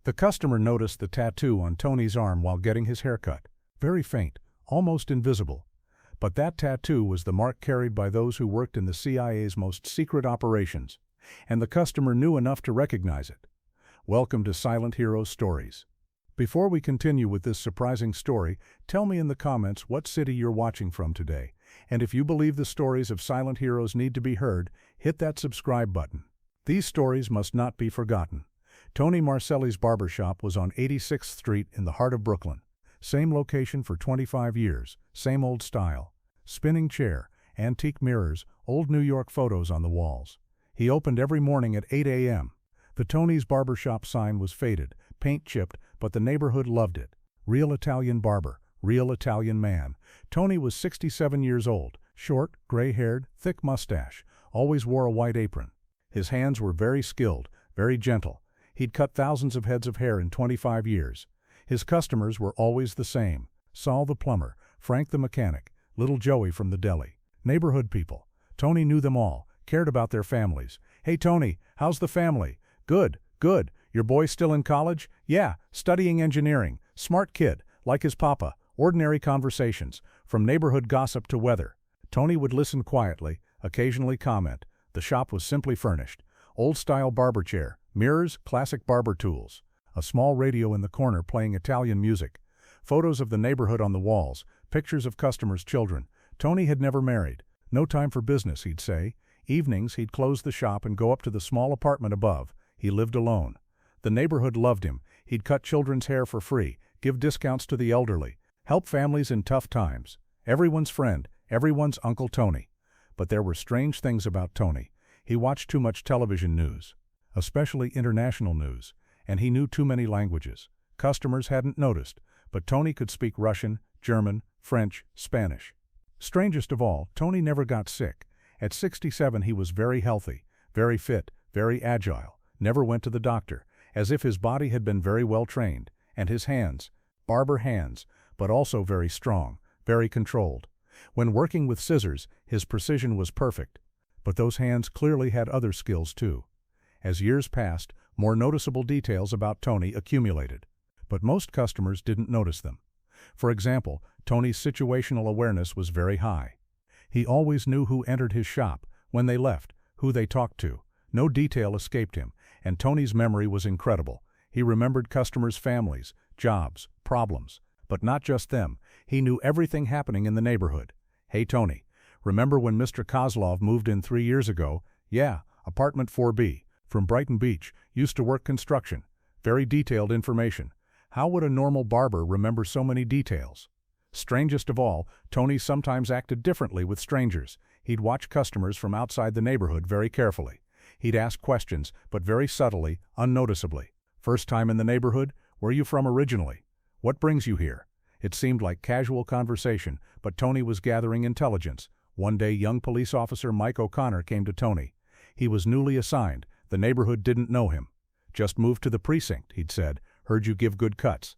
The customer noticed the tattoo on Tony's arm while getting his hair cut. Very faint, almost invisible. But that tattoo was the mark carried by those who worked in the CIA's most secret operations, and the customer knew enough to recognize it. Welcome to Silent Heroes Stories. Before we continue with this surprising story, tell me in the comments what city you're watching from today, and if you believe the stories of silent heroes need to be heard, hit that subscribe button. These stories must not be forgotten. Tony Marcelli's barbershop was on 86th Street in the heart of Brooklyn. Same location for 25 years, same old style. Spinning chair, antique mirrors, old New York photos on the walls. He opened every morning at 8 a.m. The Tony's barbershop sign was faded, paint chipped, but the neighborhood loved it. Real Italian barber, real Italian man. Tony was 67 years old, short, gray-haired, thick mustache, always wore a white apron. His hands were very skilled, very gentle. He'd cut thousands of heads of hair in 25 years. His customers were always the same. Saul the plumber, Frank the mechanic, little Joey from the deli. Neighborhood people. Tony knew them all, cared about their families. "Hey Tony, how's the family?" "Good, good. Your boy still in college?" "Yeah, studying engineering. Smart kid, like his papa." Ordinary conversations, from neighborhood gossip to weather. Tony would listen quietly, occasionally comment. The shop was simply furnished. Old-style barber chair, mirrors, classic barber tools. A small radio in the corner playing Italian music. Photos of the neighborhood on the walls, pictures of customers' children. Tony had never married. No time for business, he'd say. Evenings, he'd close the shop and go up to the small apartment above. He lived alone. The neighborhood loved him. He'd cut children's hair for free, give discounts to the elderly, help families in tough times. Everyone's friend, everyone's Uncle Tony. But there were strange things about Tony. He watched too much television news, especially international news, and he knew too many languages. Customers hadn't noticed, but Tony could speak Russian, German, French, Spanish. Strangest of all, Tony never got sick. At 67 he was very healthy, very fit, very agile, never went to the doctor, as if his body had been very well trained, and his hands, barber hands, but also very strong, very controlled. When working with scissors, his precision was perfect. But those hands clearly had other skills too. As years passed, more noticeable details about Tony accumulated. But most customers didn't notice them. For example, Tony's situational awareness was very high. He always knew who entered his shop, when they left, who they talked to. No detail escaped him, and Tony's memory was incredible. He remembered customers' families, jobs, problems. But not just them. He knew everything happening in the neighborhood. "Hey Tony, remember when Mr. Kozlov moved in 3 years ago?" "Yeah, apartment 4B, from Brighton Beach, used to work construction." Very detailed information. How would a normal barber remember so many details? Strangest of all, Tony sometimes acted differently with strangers. He'd watch customers from outside the neighborhood very carefully. He'd ask questions, but very subtly, unnoticeably. "First time in the neighborhood? Where you from originally? What brings you here?" It seemed like casual conversation, but Tony was gathering intelligence. One day, young police officer Mike O'Connor came to Tony. He was newly assigned. The neighborhood didn't know him. "Just moved to the precinct," he'd said. "Heard you give good cuts."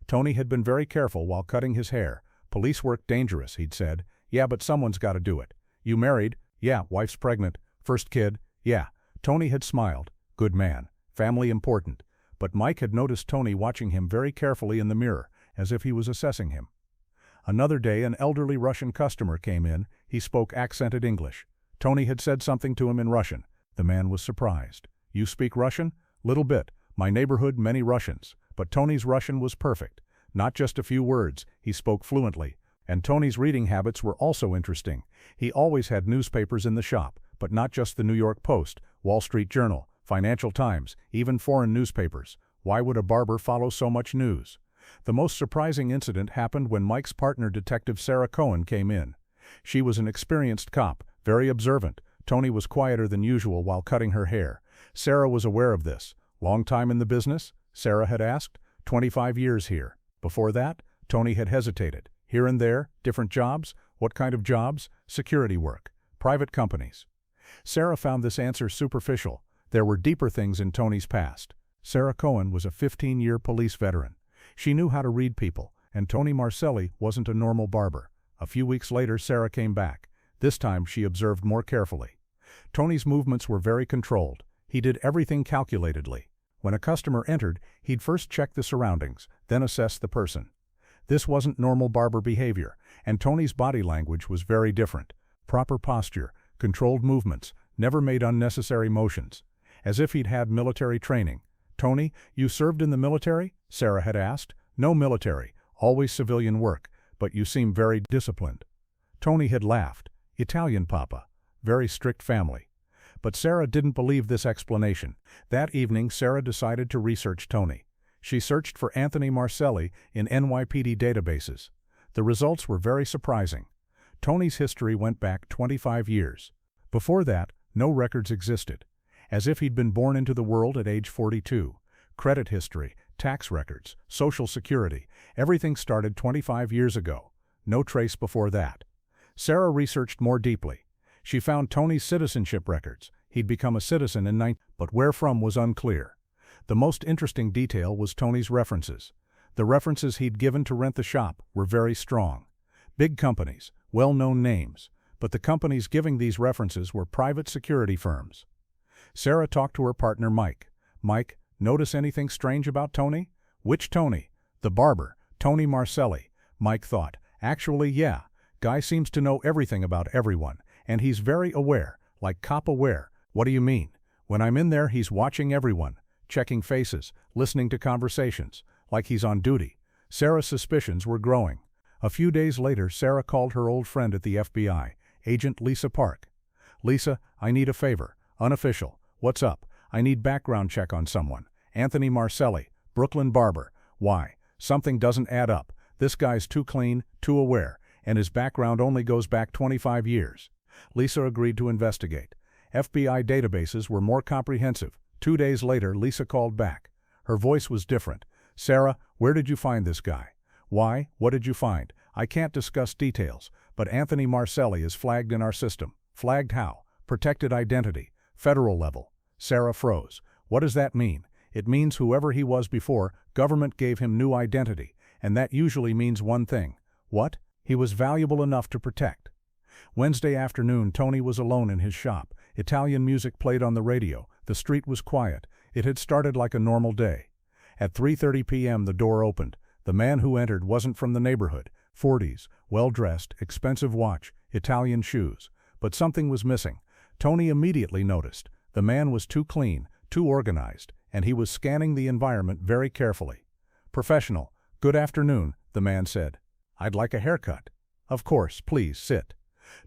Tony had been very careful while cutting his hair. "Police work dangerous," he'd said. "Yeah, but someone's got to do it." "You married?" "Yeah, wife's pregnant." "First kid?" "Yeah." Tony had smiled. Good man. Family important. But Mike had noticed Tony watching him very carefully in the mirror, as if he was assessing him. Another day, an elderly Russian customer came in. He spoke accented English. Tony had said something to him in Russian. The man was surprised. "You speak Russian?" "Little bit. My neighborhood, many Russians." But Tony's Russian was perfect. Not just a few words, he spoke fluently. And Tony's reading habits were also interesting. He always had newspapers in the shop, but not just the New York Post, Wall Street Journal, Financial Times, even foreign newspapers. Why would a barber follow so much news? The most surprising incident happened when Mike's partner, Detective Sarah Cohen, came in. She was an experienced cop, very observant. Tony was quieter than usual while cutting her hair. Sarah was aware of this. "Long time in the business?" Sarah had asked. 25 years here. Before that? Tony had hesitated. Here and there? Different jobs? What kind of jobs? Security work. Private companies. Sarah found this answer superficial. There were deeper things in Tony's past. Sarah Cohen was a 15-year police veteran. She knew how to read people, and Tony Marcelli wasn't a normal barber. A few weeks later, Sarah came back. This time, she observed more carefully. Tony's movements were very controlled. He did everything calculatedly. When a customer entered, he'd first check the surroundings, then assess the person. This wasn't normal Barber behavior, and Tony's body language was very different. Proper posture, controlled movements, never made unnecessary motions. As if he'd had military training. "Tony, you served in the military?" Sarah had asked. "No military, always civilian work, but you seem very disciplined." Tony had laughed. "Italian papa. Very strict family." But Sarah didn't believe this explanation. That evening, Sarah decided to research Tony. She searched for Anthony Marcelli in NYPD databases. The results were very surprising. Tony's history went back 25 years. Before that, no records existed. As if he'd been born into the world at age 42. Credit history, tax records, Social Security, everything started 25 years ago. No trace before that. Sarah researched more deeply. She found Tony's citizenship records. He'd become a citizen in 19, but where from was unclear. The most interesting detail was Tony's references. The references he'd given to rent the shop were very strong. Big companies, well-known names, but the companies giving these references were private security firms. Sarah talked to her partner Mike. "Mike, notice anything strange about Tony?" "Which Tony?" "The barber, Tony Marcelli." Mike thought, "Actually, yeah. Guy seems to know everything about everyone, and he's very aware, like cop aware." "What do you mean?" "When I'm in there, he's watching everyone, checking faces, listening to conversations, like he's on duty." Sarah's suspicions were growing. A few days later, Sarah called her old friend at the FBI, Agent Lisa Park. "Lisa, I need a favor. Unofficial. What's up? I need background check on someone. Anthony Marcelli, Brooklyn barber." "Why? Something doesn't add up. This guy's too clean, too aware, and his background only goes back 25 years. Lisa agreed to investigate. FBI databases were more comprehensive. 2 days later, Lisa called back. Her voice was different. "Sarah, where did you find this guy?" "Why? What did you find?" "I can't discuss details, but Anthony Marcelli is flagged in our system." "Flagged how?" "Protected identity. Federal level." Sarah froze. "What does that mean?" "It means whoever he was before, government gave him new identity, and that usually means one thing." "What?" "He was valuable enough to protect." Wednesday afternoon, Tony was alone in his shop. Italian music played on the radio. The street was quiet. It had started like a normal day. At 3:30 p.m. the door opened. The man who entered wasn't from the neighborhood. 40s, well-dressed, expensive watch, Italian shoes. But something was missing. Tony immediately noticed. The man was too clean, too organized, and he was scanning the environment very carefully. "Professional. Good afternoon," the man said. "I'd like a haircut." "Of course, please sit."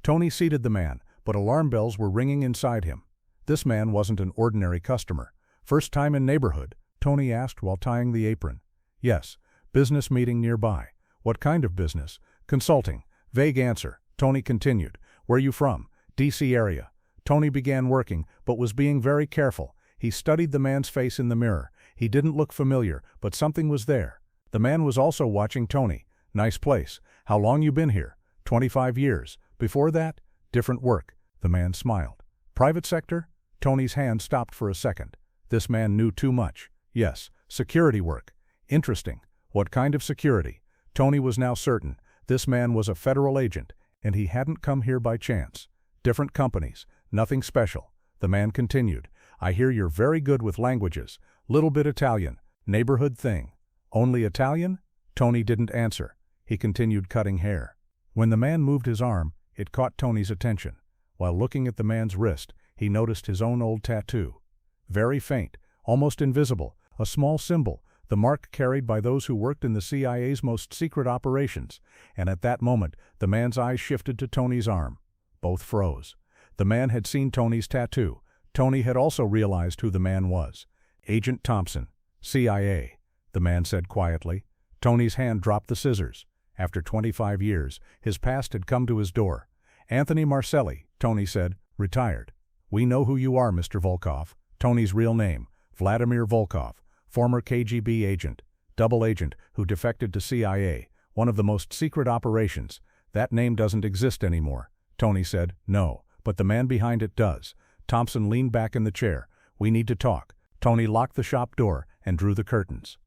Tony seated the man, but alarm bells were ringing inside him. This man wasn't an ordinary customer. "First time in neighborhood?" Tony asked while tying the apron. "Yes. Business meeting nearby." "What kind of business?" "Consulting." Vague answer. Tony continued. "Where you from?" "DC area." Tony began working, but was being very careful. He studied the man's face in the mirror. He didn't look familiar, but something was there. The man was also watching Tony. "Nice place. How long you been here?" 25 years. "Before that?" "Different work." The man smiled. "Private sector?" Tony's hand stopped for a second. This man knew too much. "Yes. Security work." "Interesting. What kind of security?" Tony was now certain. This man was a federal agent, and he hadn't come here by chance. "Different companies. Nothing special." The man continued. "I hear you're very good with languages. Little bit Italian. Neighborhood thing." "Only Italian?" Tony didn't answer. He continued cutting hair. When the man moved his arm, it caught Tony's attention. While looking at the man's wrist, he noticed his own old tattoo. Very faint, almost invisible, a small symbol, the mark carried by those who worked in the CIA's most secret operations. And at that moment, the man's eyes shifted to Tony's arm. Both froze. The man had seen Tony's tattoo. Tony had also realized who the man was. "Agent Thompson, CIA," the man said quietly. Tony's hand dropped the scissors. After 25 years, his past had come to his door. "Anthony Marcelli," Tony said, "retired." "We know who you are, Mr. Volkov." Tony's real name, Vladimir Volkov, former KGB agent, double agent who defected to CIA, one of the most secret operations. "That name doesn't exist anymore." Tony said, "No, but the man behind it does." Thompson leaned back in the chair. "We need to talk." Tony locked the shop door and drew the curtains.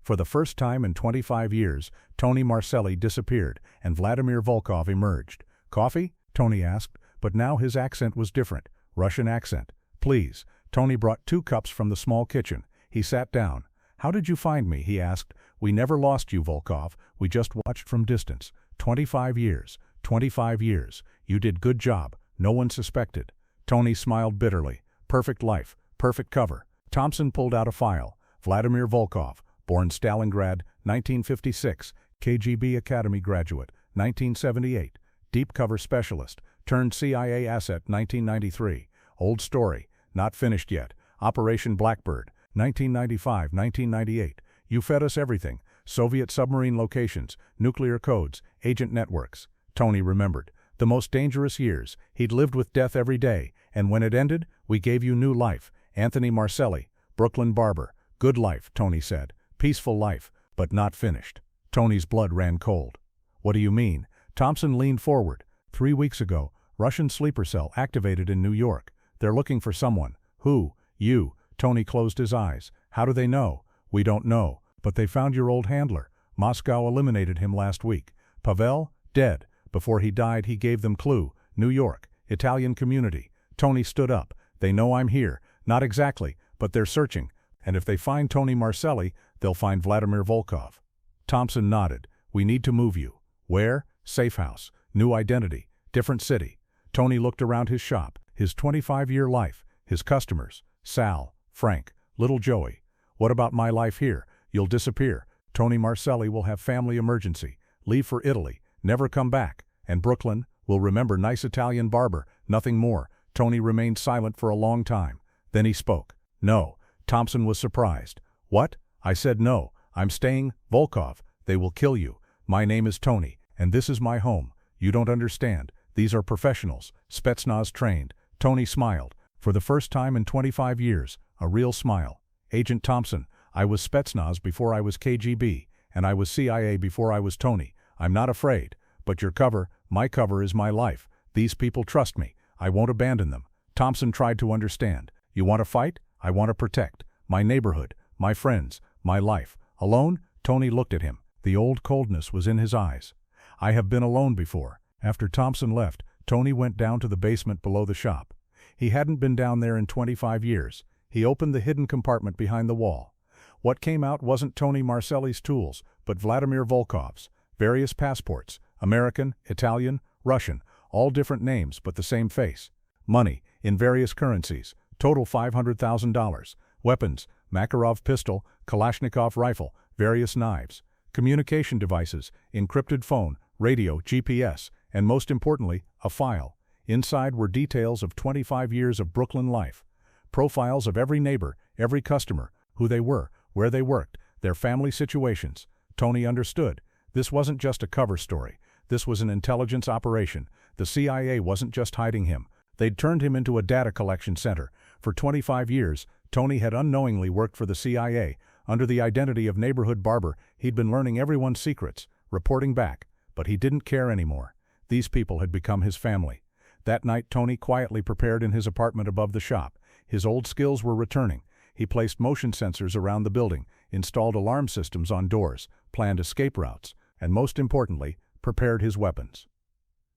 For the first time in 25 years, Tony Marcelli disappeared, and Vladimir Volkov emerged. "Coffee?" Tony asked, but now his accent was different. Russian accent. "Please." Tony brought 2 cups from the small kitchen. He sat down. "How did you find me?" he asked. "We never lost you, Volkov. We just watched from distance. 25 years. 25 years. You did good job. No one suspected." Tony smiled bitterly. "Perfect life. Perfect cover." Thompson pulled out a file. Vladimir Volkov, born Stalingrad, 1956, KGB Academy graduate, 1978, deep cover specialist, turned CIA asset, 1993. Old story, not finished yet. Operation Blackbird, 1995-1998. You fed us everything. Soviet submarine locations, nuclear codes, agent networks. Tony remembered. The most dangerous years. He'd lived with death every day, and when it ended, we gave you new life. Tony Marcelli, Brooklyn Barber. Good life, Tony said. Peaceful life, but not finished. Tony's blood ran cold. What do you mean? Thompson leaned forward. 3 weeks ago, Russian sleeper cell activated in New York. They're looking for someone. Who? You. Tony closed his eyes. How do they know? We don't know, but they found your old handler. Moscow eliminated him last week. Pavel, dead. Before he died, he gave them clue. New York, Italian community. Tony stood up. They know I'm here. Not exactly, but they're searching. And if they find Tony Marcelli, they'll find Vladimir Volkov. Thompson nodded. We need to move you. Where? Safe house. New identity. Different city. Tony looked around his shop, his 25-year life, his customers. Sal, Frank, little Joey. What about my life here? You'll disappear. Tony Marcelli will have family emergency. Leave for Italy. Never come back. And Brooklyn will remember nice Italian barber. Nothing more. Tony remained silent for a long time. Then he spoke. No. Thompson was surprised. What? I said no. I'm staying. Volkov. They will kill you. My name is Tony, and this is my home. You don't understand. These are professionals. Spetsnaz trained. Tony smiled. For the first time in 25 years, a real smile. Agent Thompson, I was Spetsnaz before I was KGB, and I was CIA before I was Tony. I'm not afraid. But your cover, my cover is my life. These people trust me. I won't abandon them. Thompson tried to understand. You want to fight? I want to protect. My neighborhood, my friends, my life. Alone? Tony looked at him. The old coldness was in his eyes. I have been alone before. After Thompson left, Tony went down to the basement below the shop. He hadn't been down there in 25 years. He opened the hidden compartment behind the wall. What came out wasn't Tony Marcelli's tools, but Vladimir Volkov's. Various passports, American, Italian, Russian, all different names but the same face. Money, in various currencies, total $500,000. Weapons, Makarov pistol, Kalashnikov rifle, various knives. Communication devices, encrypted phone, radio, GPS, and most importantly, a file. Inside were details of 25 years of Brooklyn life. Profiles of every neighbor, every customer, who they were, where they worked, their family situations. Tony understood. This wasn't just a cover story. This was an intelligence operation. The CIA wasn't just hiding him. They'd turned him into a data collection center. For 25 years, Tony had unknowingly worked for the CIA. Under the identity of neighborhood barber, he'd been learning everyone's secrets, reporting back. But he didn't care anymore. These people had become his family. That night, Tony quietly prepared in his apartment above the shop. His old skills were returning. He placed motion sensors around the building, installed alarm systems on doors, planned escape routes, and most importantly, prepared his weapons.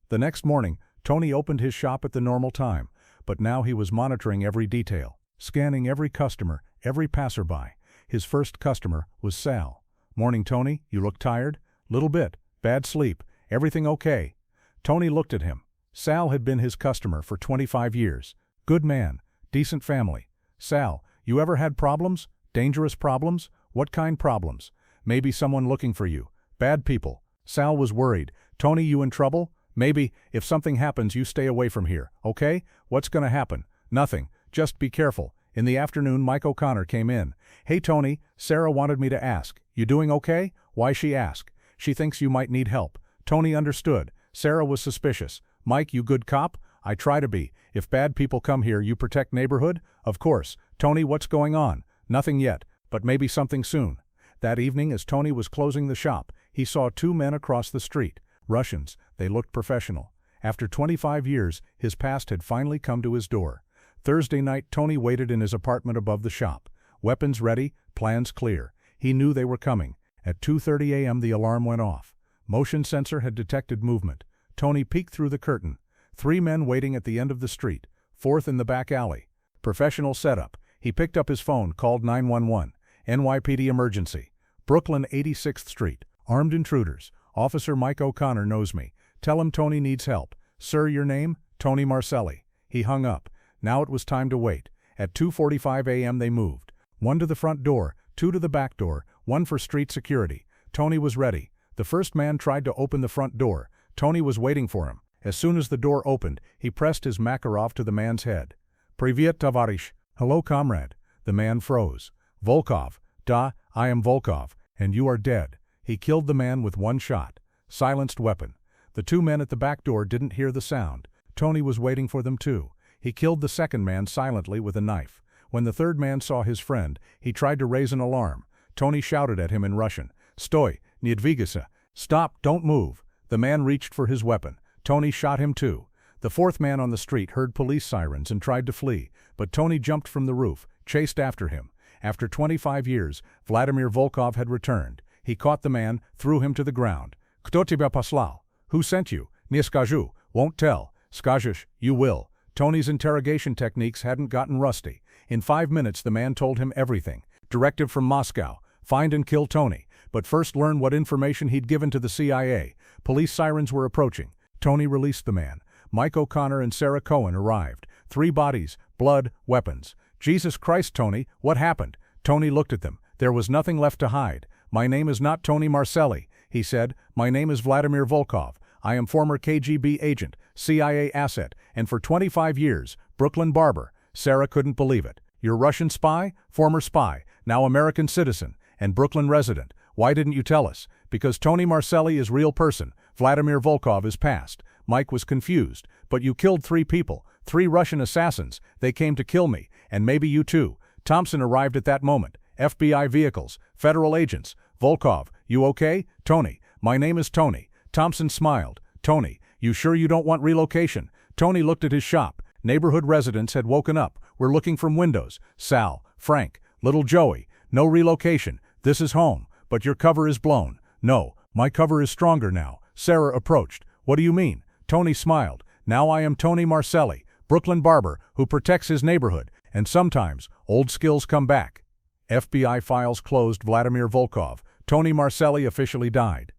The next morning, Tony opened his shop at the normal time, but now he was monitoring every detail, scanning every customer, every passerby. His first customer was Sal. Morning, Tony. You look tired? Little bit. Bad sleep. Everything okay? Tony looked at him. Sal had been his customer for 25 years. Good man. Decent family. Sal, you ever had problems? Dangerous problems? What kind problems? Maybe someone looking for you. Bad people. Sal was worried. Tony, you in trouble? Maybe. If something happens, you stay away from here, okay? What's gonna happen? Nothing. Just be careful. In the afternoon, Mike O'Connor came in. Hey, Tony, Sarah wanted me to ask. You doing okay? Why she ask? She thinks you might need help. Tony understood. Sarah was suspicious. Mike, you good cop? I try to be. If bad people come here, you protect neighborhood? Of course. Tony, what's going on? Nothing yet, but maybe something soon. That evening, as Tony was closing the shop, he saw two men across the street. Russians. They looked professional. After 25 years, his past had finally come to his door. Thursday night, Tony waited in his apartment above the shop. Weapons ready, plans clear. He knew they were coming. At 2:30 a.m. the alarm went off. Motion sensor had detected movement. Tony peeked through the curtain. 3 men waiting at the end of the street. 4th in the back alley. Professional setup. He picked up his phone, called 911. NYPD emergency. Brooklyn 86th Street. Armed intruders. Officer Mike O'Connor knows me. Tell him Tony needs help. Sir, your name? Tony Marcelli. He hung up. Now it was time to wait. At 2:45 a.m. they moved. 1 to the front door, 2 to the back door, 1 for street security. Tony was ready. The first man tried to open the front door. Tony was waiting for him. As soon as the door opened, he pressed his Makarov to the man's head. Privyet, tovarish. Hello, comrade. The man froze. Volkov. Da, I am Volkov, and you are dead. He killed the man with 1 shot. Silenced weapon. The 2 men at the back door didn't hear the sound. Tony was waiting for them too. He killed the second man silently with a knife. When the third man saw his friend, he tried to raise an alarm. Tony shouted at him in Russian. Stoy, nie dvigайся. Stop, don't move. The man reached for his weapon. Tony shot him too. The fourth man on the street heard police sirens and tried to flee, but Tony jumped from the roof, chased after him. After 25 years, Vladimir Volkov had returned. He caught the man, threw him to the ground. Kto тебя послал? Who sent you? Nie skажу, won't tell. Skажешь, you will. Tony's interrogation techniques hadn't gotten rusty. In 5 minutes the man told him everything. Directive from Moscow. Find and kill Tony. But first learn what information he'd given to the CIA. Police sirens were approaching. Tony released the man. Mike O'Connor and Sarah Cohen arrived. 3 bodies, blood, weapons. Jesus Christ, Tony, what happened? Tony looked at them. There was nothing left to hide. My name is not Tony Marcelli, he said. My name is Vladimir Volkov. I am former KGB agent, CIA asset, and for 25 years, Brooklyn Barber. Sarah couldn't believe it. You're Russian spy? Former spy, now American citizen, and Brooklyn resident. Why didn't you tell us? Because Tony Marcelli is real person. Vladimir Volkov is past. Mike was confused. But you killed 3 people, 3 Russian assassins. They came to kill me, and maybe you too. Thompson arrived at that moment. FBI vehicles, federal agents. Volkov, you okay? Tony, my name is Tony. Thompson smiled. Tony, you sure you don't want relocation? Tony looked at his shop. Neighborhood residents had woken up. We're looking from windows. Sal, Frank, little Joey. No relocation. This is home. But your cover is blown. No, my cover is stronger now. Sarah approached. What do you mean? Tony smiled. Now I am Tony Marcelli, Brooklyn Barber, who protects his neighborhood. And sometimes, old skills come back. FBI files closed. Vladimir Volkov. Tony Marcelli officially died.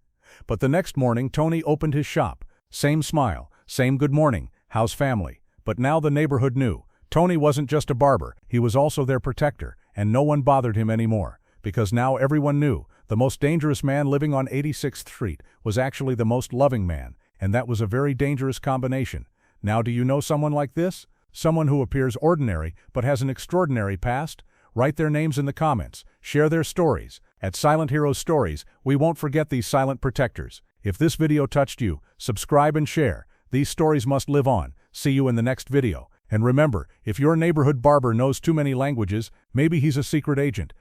But the next morning, Tony opened his shop. Same smile, same good morning, how's family? But now the neighborhood knew. Tony wasn't just a barber, he was also their protector, and no one bothered him anymore. Because now everyone knew, the most dangerous man living on 86th Street was actually the most loving man, and that was a very dangerous combination. Now do you know someone like this? Someone who appears ordinary, but has an extraordinary past? Write their names in the comments, share their stories. At Silent Heroes Stories, we won't forget these silent protectors. If this video touched you, subscribe and share. These stories must live on. See you in the next video. And remember, if your neighborhood barber knows too many languages, maybe he's a secret agent.